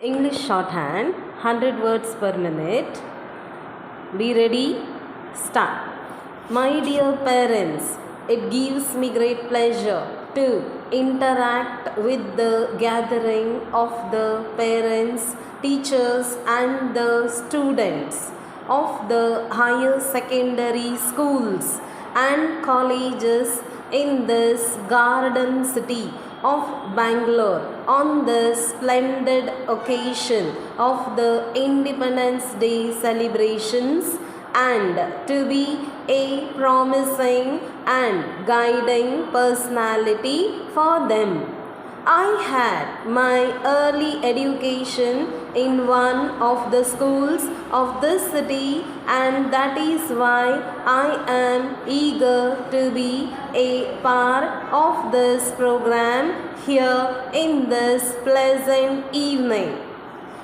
English shorthand, 100 words per minute. Be ready? Start. My dear parents, it gives me great pleasure to interact with the gathering of the parents, teachers and the students of the higher secondary schools and colleges in this garden city of Bangalore on the splendid occasion of the Independence Day celebrations and to be a promising and guiding personality for them. I had my early education in one of the schools of this city, and that is why I am eager to be a part of this program here in this pleasant evening.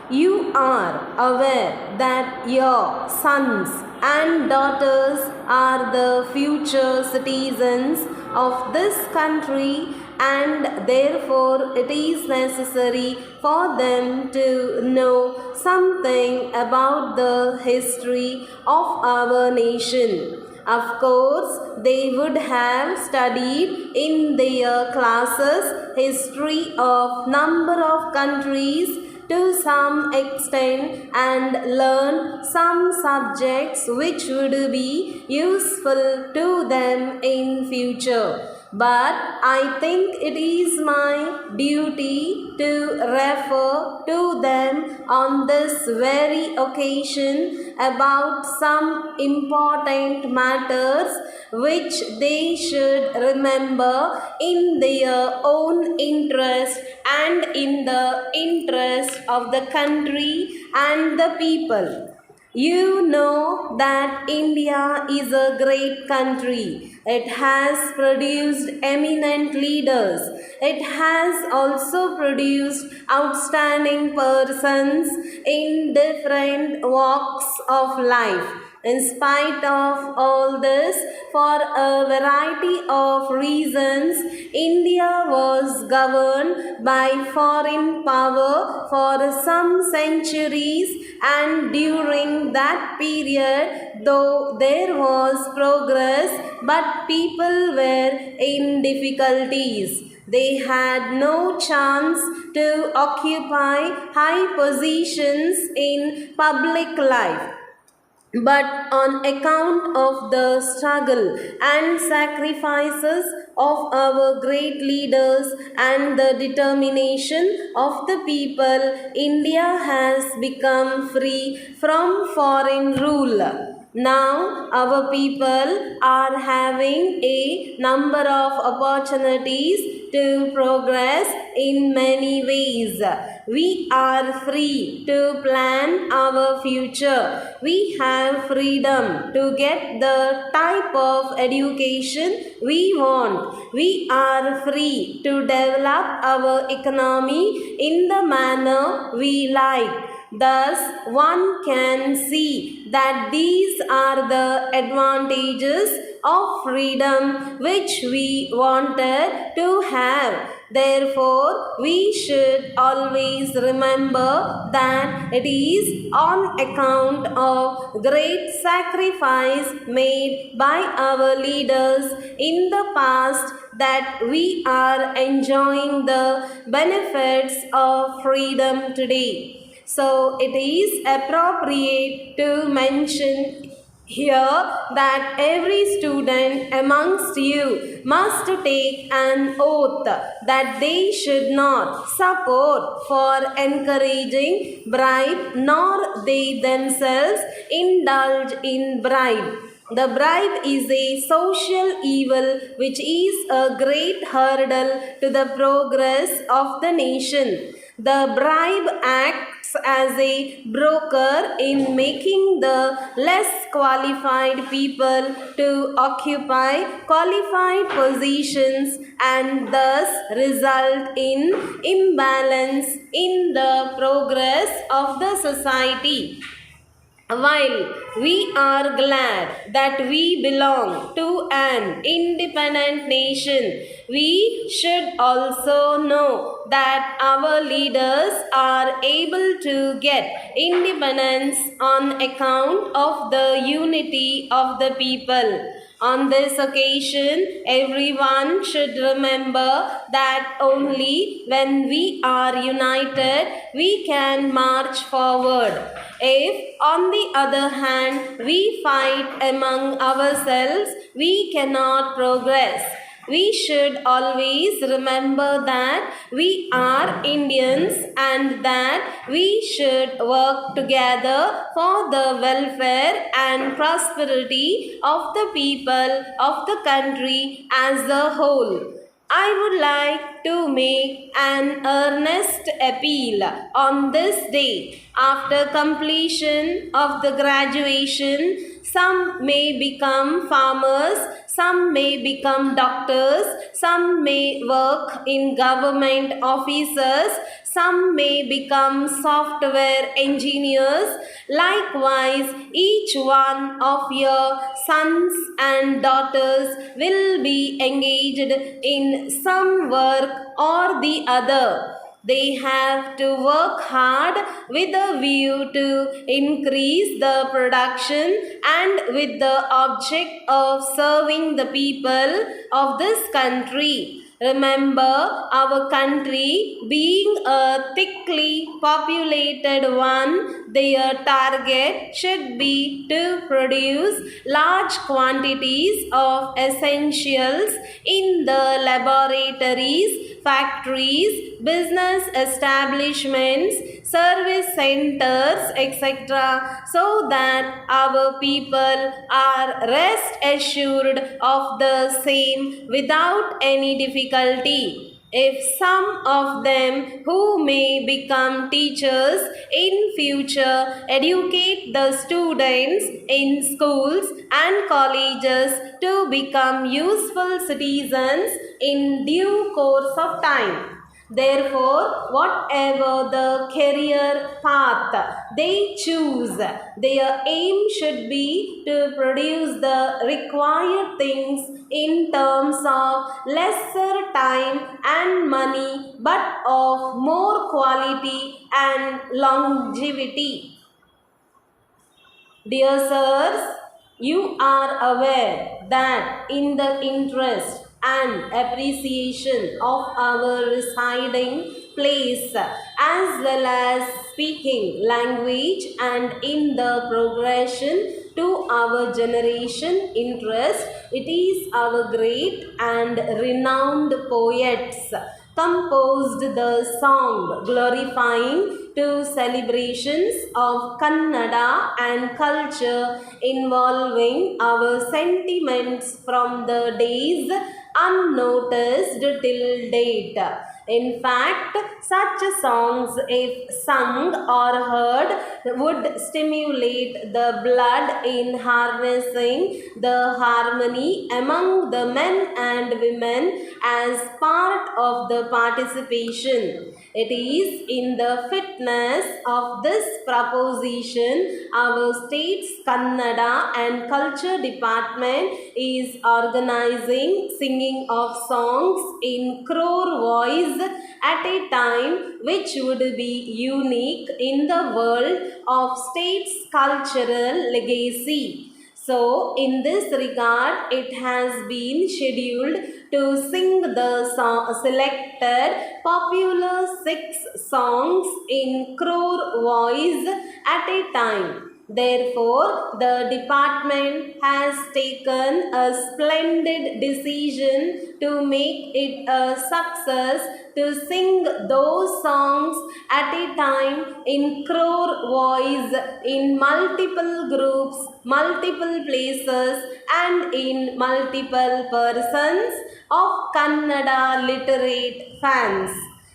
You are aware that your sons and daughters are the future citizens of this country, and therefore it is necessary for them to know something about the history of our nation. Of course, they would have studied in their classes history of number of countries to some extent and learn some subjects which would be useful to them in future. But I think it is my duty to refer to them on this very occasion about some important matters which they should remember in their own interest and in the interest of the country and the people. You know that India is a great country. It has produced eminent leaders. It has also produced outstanding persons in different walks of life. In spite of all this, for a variety of reasons, India was governed by foreign power for some centuries, and during that period, though there was progress, but people were in difficulties. They had no chance to occupy high positions in public life. But on account of the struggle and sacrifices of our great leaders and the determination of the people, India has become free from foreign rule. Now, our people are having a number of opportunities to progress in many ways. We are free to plan our future. We have freedom to get the type of education we want. We are free to develop our economy in the manner we like. Thus, one can see that these are the advantages of freedom which we wanted to have. Therefore, we should always remember that it is on account of great sacrifice made by our leaders in the past that we are enjoying the benefits of freedom today. So it is appropriate to mention here that every student amongst you must take an oath that they should not support for encouraging bribe, nor they themselves indulge in bribe. The bribe is a social evil which is a great hurdle to the progress of the nation. The bribe acts as a broker in making the less qualified people to occupy qualified positions and thus result in imbalance in the progress of the society. While we are glad that we belong to an independent nation, we should also know that our leaders are able to get independence on account of the unity of the people. On this occasion, everyone should remember that only when we are united, we can march forward. If, on the other hand, we fight among ourselves, we cannot progress. We should always remember that we are Indians and that we should work together for the welfare and prosperity of the people of the country as a whole. I would like to make an earnest appeal on this day. After completion of the graduation, some may become farmers, some may become doctors, some may work in government offices, some may become software engineers. Likewise, each one of your sons and daughters will be engaged in some work or the other. They have to work hard with a view to increase the production and with the object of serving the people of this country. Remember, our country being a thickly populated one, their target should be to produce large quantities of essentials in the laboratories, factories, business establishments, service centers, etc., so that our people are rest assured of the same without any difficulty. If some of them who may become teachers in future educate the students in schools and colleges to become useful citizens in due course of time. Therefore, whatever the career path they choose, their aim should be to produce the required things in terms of lesser time and money, but of more quality and longevity. Dear sirs, you are aware that in the interest and appreciation of our residing place as well as speaking language and in the progression to our generation interest, it is our great and renowned poets composed the song glorifying to celebrations of Kannada and culture involving our sentiments from the days unnoticed till date. In fact, such songs, if sung or heard, would stimulate the blood in harnessing the harmony among the men and women as part of the participation. It is in the fitness of this proposition our state's Kannada and Culture Department is organizing singing of songs in crore voice at a time which would be unique in the world of state's cultural legacy. So, in this regard, it has been scheduled to sing the selected popular 6 songs in crore voice at a time. Therefore, the department has taken a splendid decision to make it a success to sing those songs at a time in crore voice in multiple groups, multiple places, and in multiple persons of Kannada literate fans.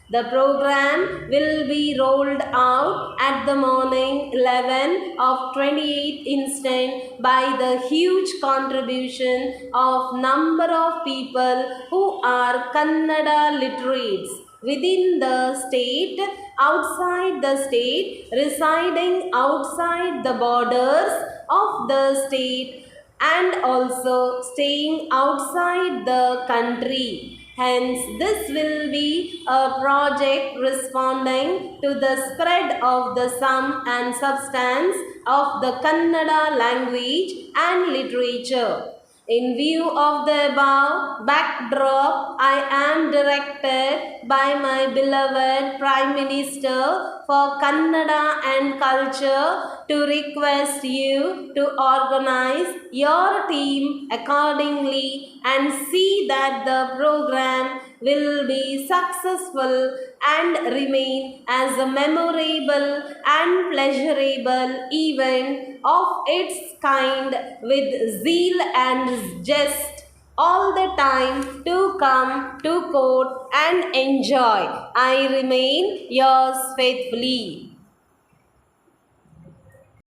The program will be rolled out at the morning 11 of 28th instant by the huge contribution of number of people who are Kannada literates. within the state, outside the state, residing outside the borders of the state, and also staying outside the country. Hence, this will be a project responding to the spread of the sum and substance of the Kannada language and literature. In view of the above backdrop, I am directed by my beloved Prime Minister for Kannada and Culture to request you to organize your team accordingly and see that the program will be successful and remain as a memorable and pleasurable event of its kind with zeal and zest all the time to come to court and enjoy. I remain yours faithfully.